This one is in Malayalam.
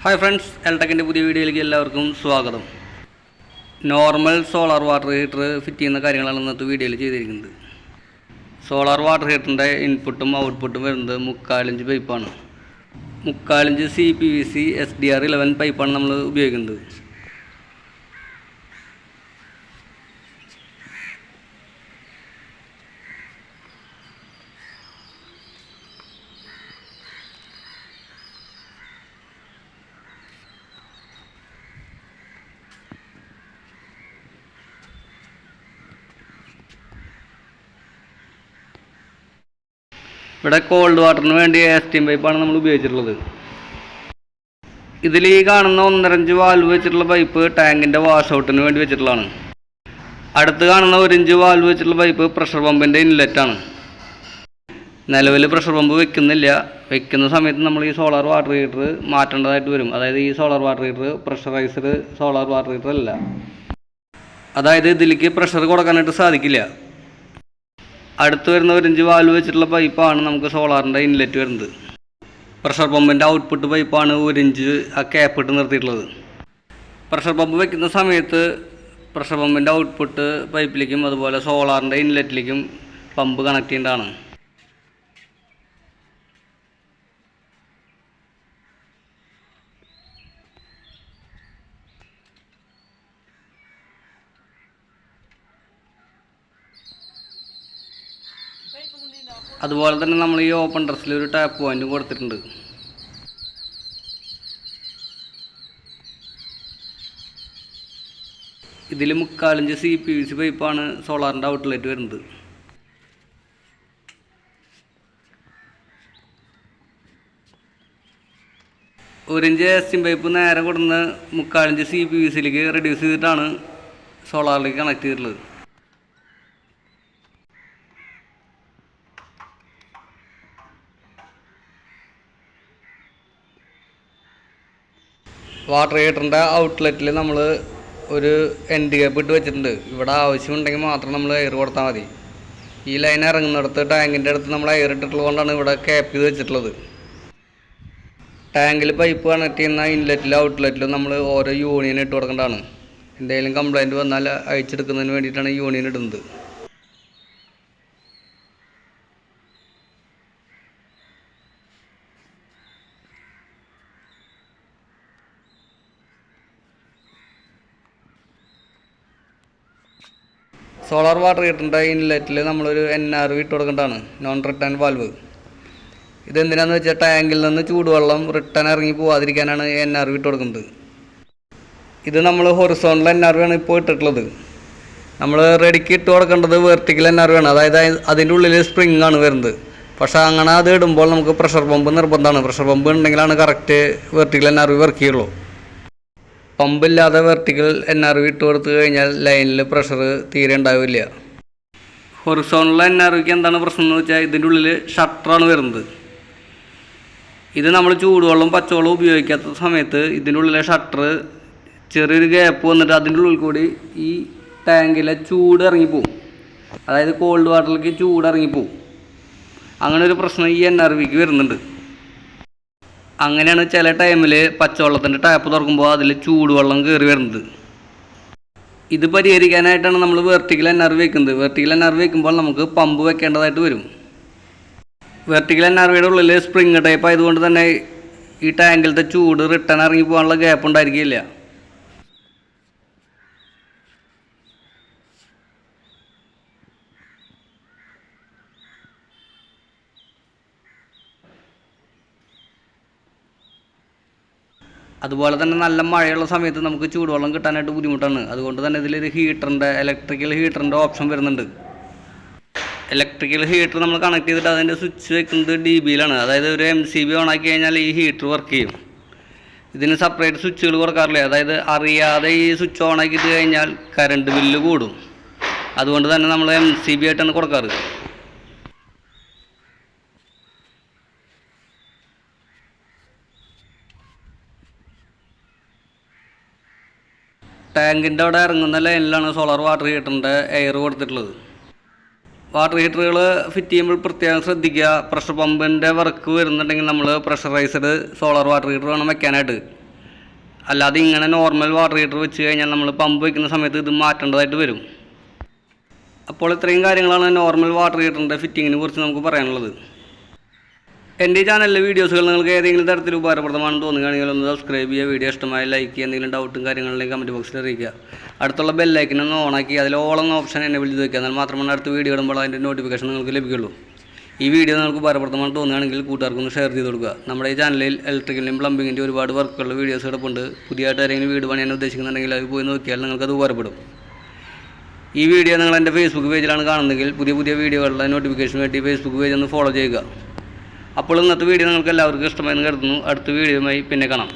ഹായ് ഫ്രണ്ട്സ്, എൽടെക്കിൻ്റെ പുതിയ വീഡിയോയിലേക്ക് എല്ലാവർക്കും സ്വാഗതം. Normal solar water heater fit ചെയ്യുന്ന കാര്യങ്ങളാണ് ഇന്നത്തെ വീഡിയോയിൽ ചെയ്തിരിക്കുന്നത്. സോളാർ വാട്ടർ ഹീറ്ററിൻ്റെ ഇൻപുട്ടും ഔട്ട്പുട്ടും വരുന്നത് 3/4 ഇഞ്ച് പൈപ്പാണ്. 3/4 ഇഞ്ച് CPVC SDR11 പൈപ്പാണ് നമ്മൾ ഉപയോഗിക്കുന്നത്. ഇവിടെ കോൾഡ് വാട്ടറിന് വേണ്ടി സ്റ്റീം പൈപ്പാണ് നമ്മൾ ഉപയോഗിച്ചിട്ടുള്ളത്. ഇതിൽ ഈ കാണുന്ന 1.5 വാൽവ് വെച്ചിട്ടുള്ള പൈപ്പ് ടാങ്കിൻ്റെ വാഷ് ഔട്ടിന് വേണ്ടി വെച്ചിട്ടുള്ളതാണ്. അടുത്ത് കാണുന്ന 1 ഇഞ്ച് വാൽവ് വെച്ചിട്ടുള്ള പൈപ്പ് പ്രഷർ പമ്പിൻ്റെ ഇൻലെറ്റാണ്. നിലവിൽ പ്രഷർ പമ്പ് വെക്കുന്നില്ല. വെക്കുന്ന സമയത്ത് നമ്മൾ ഈ സോളാർ വാട്ടർ ഹീറ്റർ മാറ്റേണ്ടതായിട്ട് വരും. അതായത് ഈ solar water heater pressurised solar water heater അല്ല. അതായത് ഇതിലേക്ക് പ്രഷർ കൊടുക്കാനായിട്ട് സാധിക്കില്ല. അടുത്ത് വരുന്ന 1 ഇഞ്ച് വാൽവ് വെച്ചിട്ടുള്ള പൈപ്പാണ് നമുക്ക് സോളാറിൻ്റെ ഇൻലെറ്റ് വരുന്നത്. പ്രഷർ പമ്പിൻ്റെ ഔട്ട്പുട്ട് പൈപ്പാണ് 1 ഇഞ്ച് ആ ക്യാപ്പ് ഇട്ട് നിർത്തിയിട്ടുള്ളത്. പ്രഷർ പമ്പ് വെക്കുന്ന സമയത്ത് പ്രഷർ പമ്പിൻ്റെ ഔട്ട്പുട്ട് പൈപ്പിലേക്കും അതുപോലെ സോളാറിൻ്റെ ഇൻലെറ്റിലേക്കും പമ്പ് കണക്ട് ചെയ്യേണ്ടതാണ്. അതുപോലെ തന്നെ നമ്മൾ ഈ ഓപ്പൺ ഡ്രസ്സിൽ ഒരു ടാപ്പ് പോയിന്റും കൊടുത്തിട്ടുണ്ട്. ഇതിൽ 3/4 ഇഞ്ച് CPVC പൈപ്പാണ് സോളാറിൻ്റെ ഔട്ട്ലെറ്റ് വരുന്നത്. ഒരു ഇഞ്ച് സ്റ്റീം പൈപ്പ് നേരെ കൊടുന്ന് 3/4 ഇഞ്ച് CPVCയിലേക്ക് റെഡ്യൂസ് ചെയ്തിട്ടാണ് സോളാറിലേക്ക് കണക്ട് ചെയ്തിട്ടുള്ളത്. വാട്ടർ ഹീറ്ററിൻ്റെ ഔട്ട്ലെറ്റിൽ നമ്മൾ ഒരു എൻഡ് ക്യാപ്പ് ഇട്ട് വെച്ചിട്ടുണ്ട്. ഇവിടെ ആവശ്യമുണ്ടെങ്കിൽ മാത്രം നമ്മൾ എയർ കൊടുത്താൽ മതി. ഈ ലൈൻ ഇറങ്ങുന്നിടത്ത് ടാങ്കിൻ്റെ അടുത്ത് നമ്മൾ എയർ ഇട്ടിട്ടുള്ളത് കൊണ്ടാണ് ഇവിടെ ക്യാപ്പ് ചെയ്ത് വെച്ചിട്ടുള്ളത്. ടാങ്കിൽ പൈപ്പ് കണക്ട് ചെയ്യുന്ന ഇൻലെറ്റിലും ഔട്ട്ലെറ്റിലും നമ്മൾ ഓരോ യൂണിയൻ ഇട്ട് കൊടുക്കേണ്ടതാണ്. എന്തെങ്കിലും കംപ്ലൈൻറ്റ് വന്നാൽ അയച്ചെടുക്കുന്നതിന് വേണ്ടിയിട്ടാണ് യൂണിയൻ ഇടുന്നത്. സോളാർ വാട്ടർ ഹീറ്ററിൻ്റെ ഇൻലെറ്റിൽ നമ്മളൊരു NRV ഇട്ട് കൊടുക്കേണ്ടതാണ്, നോൺ റിട്ടേൺ വാൽവ്. ഇതെന്തിനാന്ന് വെച്ചാൽ ടാങ്കിൽ നിന്ന് ചൂടുവെള്ളം റിട്ടേൺ ഇറങ്ങി പോകാതിരിക്കാനാണ് NRV ഇട്ട് കൊടുക്കുന്നത്. ഇത് നമ്മൾ ഹൊറിസോണ്ടൽ NRV ആണ് ഇപ്പോൾ ഇട്ടിട്ടുള്ളത്. നമ്മൾ റെഡിക്ക് ഇട്ട് കൊടുക്കേണ്ടത് വെർട്ടിക്കൽ NRV ആണ്. അതായത് അതിൻ്റെ ഉള്ളിൽ സ്പ്രിങ് ആണ് വരുന്നത്. പക്ഷേ അങ്ങനെ അത് ഇടുമ്പോൾ നമുക്ക് പ്രഷർ പമ്പ് നിർബന്ധമാണ്. പ്രഷർ പമ്പ് ഉണ്ടെങ്കിലാണ് കറക്റ്റ് വെർട്ടിക്കൽ NRV വർക്ക് ചെയ്യുള്ളൂ. പമ്പില്ലാതെ വെർട്ടിക്കൽ NRV ഇട്ട് കൊടുത്തു കഴിഞ്ഞാൽ ലൈനിൽ പ്രഷർ തീരെ ഉണ്ടാവില്ല. ഹൊറിസോണ്ടൽ NRVക്ക് എന്താണ് പ്രശ്നം എന്ന് വെച്ചാൽ ഇതിൻ്റെ ഉള്ളിൽ ഷട്ടറാണ് വരുന്നത്. ഇത് നമ്മൾ ചൂടുവെള്ളം പച്ചവെള്ളം ഉപയോഗിക്കാത്ത സമയത്ത് ഇതിൻ്റെ ഉള്ളിലെ ഷട്ടർ ചെറിയൊരു ഗ്യാപ്പ് വന്നിട്ട് അതിൻ്റെ ഉള്ളിൽ കൂടി ഈ ടാങ്കിലെ ചൂട് ഇറങ്ങിപ്പോവും. അതായത് കോൾഡ് വാട്ടറിലേക്ക് ചൂട് ഇറങ്ങിപ്പോവും. അങ്ങനെ ഒരു പ്രശ്നം ഈ NRVക്ക് വരുന്നുണ്ട്. അങ്ങനെയാണ് ചില ടൈമിൽ പച്ചവെള്ളത്തിൻ്റെ ടാപ്പ് തുറക്കുമ്പോൾ അതിൽ ചൂടുവെള്ളം കയറി വരുന്നത്. ഇത് പരിഹരിക്കാനായിട്ടാണ് നമ്മൾ വെർട്ടിക്കൽ NRV വെക്കുന്നത്. വെർട്ടിക്കൽ NRV വെക്കുമ്പോൾ നമുക്ക് പമ്പ് വെക്കേണ്ടതായിട്ട് വരും. വെർട്ടിക്കൽ NRVയുടെ ഉള്ളിൽ സ്പ്രിങ് ടൈപ്പ് ആയതുകൊണ്ട് തന്നെ ഈ ടാങ്കിലത്തെ ചൂട് റിട്ടേൺ ഇറങ്ങി പോകാനുള്ള ഗ്യാപ്പ് ഉണ്ടായിരിക്കില്ല. അതുപോലെ തന്നെ നല്ല മഴയുള്ള സമയത്ത് നമുക്ക് ചൂടുവെള്ളം കിട്ടാനായിട്ട് ബുദ്ധിമുട്ടാണ്. അതുകൊണ്ട് തന്നെ ഇതിലൊരു ഇലക്ട്രിക്കൽ ഹീറ്ററിൻ്റെ ഓപ്ഷൻ വരുന്നുണ്ട്. ഇലക്ട്രിക്കൽ ഹീറ്റർ നമ്മൾ കണക്ട് ചെയ്തിട്ട് അതിൻ്റെ സ്വിച്ച് വെക്കുന്നത് DBയിലാണ്. അതായത് ഒരു MCB ഓൺ ആക്കി കഴിഞ്ഞാൽ ഈ ഹീറ്റർ വർക്ക് ചെയ്യും. ഇതിന് സെപ്പറേറ്റ് സ്വിച്ചുകൾ കൊടുക്കാറില്ല. അതായത് അറിയാതെ ഈ സ്വിച്ച് ഓൺ ആക്കിയിട്ട് കഴിഞ്ഞാൽ കറണ്ട് ബില്ല് കൂടും. അതുകൊണ്ട് തന്നെ നമ്മൾ MCB ആയിട്ടാണ് കൊടുക്കാറ്. ടാങ്കിൻ്റെ അവിടെ ഇറങ്ങുന്ന ലൈനിലാണ് സോളാർ വാട്ടർ ഹീറ്ററിൻ്റെ എയർ കൊടുത്തിട്ടുള്ളത്. വാട്ടർ ഹീറ്ററുകൾ ഫിറ്റ് ചെയ്യുമ്പോൾ പ്രത്യേകം ശ്രദ്ധിക്കുക. പ്രഷർ പമ്പിൻ്റെ വർക്ക് വരുന്നുണ്ടെങ്കിൽ നമ്മൾ പ്രഷറൈസ്ഡ് സോളാർ വാട്ടർ ഹീറ്റർ വേണം വെക്കാനായിട്ട്. അല്ലാതെ ഇങ്ങനെ നോർമൽ വാട്ടർ ഹീറ്റർ വെച്ച് കഴിഞ്ഞാൽ നമ്മൾ പമ്പ് വയ്ക്കുന്ന സമയത്ത് ഇത് മാറ്റേണ്ടതായിട്ട് വരും. അപ്പോൾ ഇത്രയും കാര്യങ്ങളാണ് നോർമൽ വാട്ടർ ഹീറ്ററിൻ്റെ ഫിറ്റിങ്ങിനെ കുറിച്ച് നമുക്ക് പറയാനുള്ളത്. എൻ്റെ ഈ ചാനലിലെ വീഡിയോസുകൾ നിങ്ങൾക്ക് ഏതെങ്കിലും തരത്തിൽ ഉപകാരപ്രദമാണെന്ന് തോന്നുകയാണെങ്കിൽ ഒന്ന് സബ്സ്ക്രൈബ് ചെയ്യുക, വീഡിയോ ഇഷ്ടമായി ലൈക്ക് ചെയ്യുക, എന്തെങ്കിലും ഡൗട്ടും കാര്യങ്ങളിലേക്ക് കമൻറ്റ് ബോക്സിൽ അറിയിക്കുക. അടുത്തുള്ള ബെല്ലൈക്കൻ ഒന്ന് ഓണാക്കി അതിൽ ഓൾ എന്ന ഓപ്ഷൻ എന്നെ വിളിച്ച് വയ്ക്കുക. എന്നാൽ മാത്രമാണ് അടുത്ത വീഡിയോ ഇടുമ്പോൾ അതിൻ്റെ നോട്ടിഫിക്കേഷൻ നിങ്ങൾക്ക് ലഭിക്കുള്ളൂ. ഈ വീഡിയോ നിങ്ങൾക്ക് ഉപകാരപ്രദമാണെന്ന് തോന്നുകയാണെങ്കിൽ കൂട്ടുകാർക്കൊന്ന് ഷെയർ ചെയ്ത് കൊടുക്കുക. നമ്മുടെ ഈ ചാനലിൽ ഇലക്ട്രിക്കലിൻ്റെയും പ്ലംബിങ്ങിൻ്റെ ഒരുപാട് വർക്കുള്ള വീഡിയോസ് കിടപ്പുണ്ട്. പുതിയതായിട്ട് ആരെങ്കിലും വീട് പണിയാൻ ഉദ്ദേശിക്കുന്നുണ്ടെങ്കിൽ അത് പോയി നോക്കിയാൽ നിങ്ങൾക്കത് ഉപകാരപ്പെടും. ഈ വീഡിയോ നിങ്ങൾ എൻ്റെ ഫേസ്ബുക്ക് പേജിലാണ് കാണുന്നതെങ്കിൽ പുതിയ വീഡിയോകളുടെ നോട്ടിഫിക്കേഷൻ വേണ്ടി ഫേസ്ബുക്ക് പേജ് ഒന്ന് ഫോളോ ചെയ്യുക. അപ്പോൾ ഇന്നത്തെ വീഡിയോ നിങ്ങൾക്ക് എല്ലാവർക്കും ഇഷ്ടമായെന്ന് കരുതുന്നു. അടുത്ത വീഡിയോയുമായി പിന്നെ കാണാം.